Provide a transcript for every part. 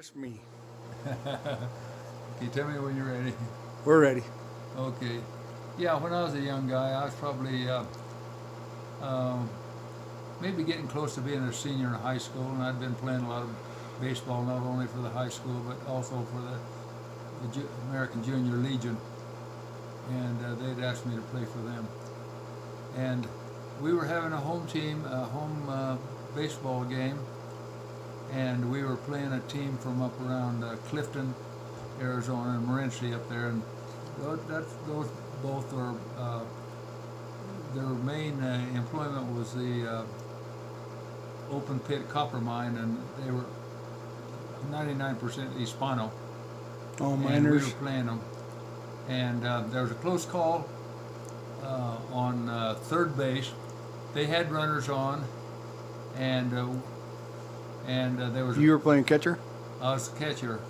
It's me. Okay, tell me when you're ready. We're ready. Okay. Yeah, when I was a young guy, I was probably um, maybe getting close to being a senior in high school, and I'd been playing a lot of baseball, not only for the high school, but also for the American Junior Legion, and they'd asked me to play for them. And we were having a home team, a home baseball game, and we were playing a team from up around Clifton, Arizona, and Morenci up there, and those both are their main employment was the open pit copper mine, and they were 99% Hispano, Oh, and we were miners. playing them. And there was a close call on third base. They had runners on, and there was You were playing catcher? I was the catcher,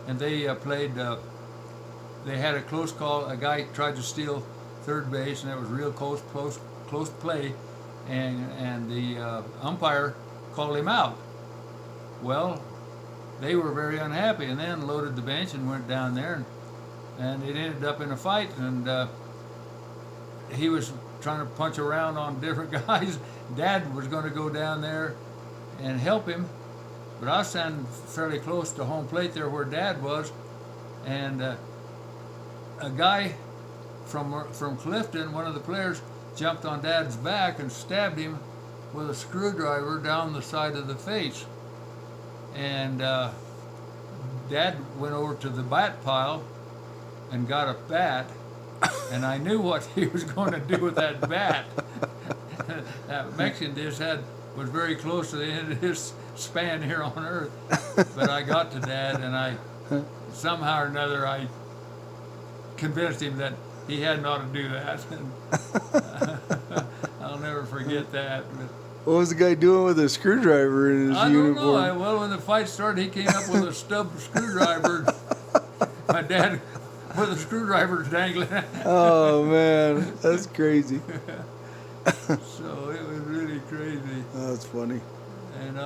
and they played. They had a close call. A guy tried to steal third base, and it was real close play, and the umpire called him out. Well, they were very unhappy, and then loaded the bench and went down there, and it ended up in a fight, and he was trying to punch around on different guys. Dad was going to go down there and help him, but I was standing fairly close to home plate there where Dad was, and a guy from Clifton, one of the players, jumped on Dad's back and stabbed him with a screwdriver down the side of the face. And Dad went over to the bat pile and got a bat, and I knew what he was going to do with that bat. That Mexican dish was very close to the end of his span here on Earth, but I got to Dad, and I somehow or another I convinced him that he hadn't ought to do that. I'll never forget that. But What was the guy doing with a screwdriver in his I don't uniform? know. Well, when the fight started, he came up with a stub screwdriver. My dad with a screwdriver dangling. Oh man, that's crazy. So it was really crazy. That's funny. And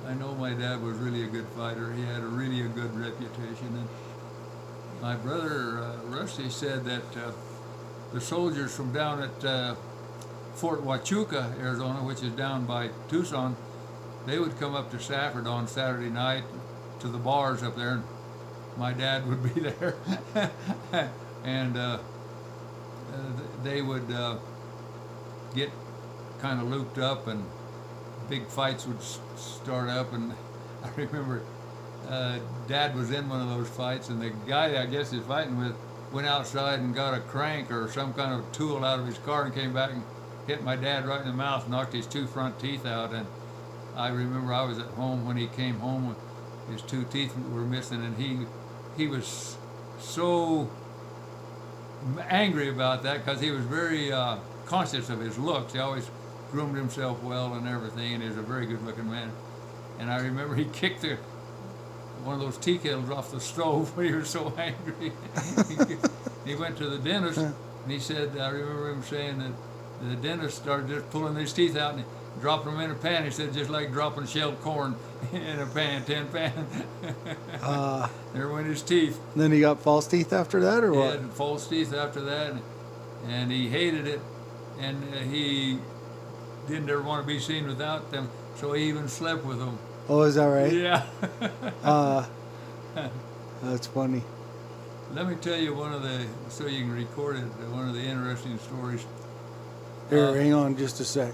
I know my dad was really a good fighter. He had really a good reputation. And my brother Rusty said that the soldiers from down at Fort Huachuca, Arizona, which is down by Tucson, they would come up to Stafford on Saturday night to the bars up there, and my dad would be there, and they would get kind of looped up, and big fights would start up. And I remember Dad was in one of those fights, and the guy I guess he's fighting with went outside and got a crank or some kind of tool out of his car and came back and hit my dad right in the mouth, knocked his two front teeth out. And I remember I was at home when he came home, his two teeth were missing, and he was so angry about that because he was very conscious of his looks. He always groomed himself well and everything, and he was a very good looking man. And I remember he kicked one of those tea kettles off the stove when he was so angry. He went to the dentist, and he said, I remember him saying that the dentist started just pulling his teeth out and he dropped them in a pan. He said, just like dropping shelled corn in a pan, tin pan. There went his teeth. Then he got false teeth after that, or He what? had false teeth after that, and he hated it, and he didn't ever want to be seen without them, so he even slept with them. Oh, is that right? Yeah. That's funny. Let me tell you so you can record it, one of the interesting stories. Here, hang on just a sec.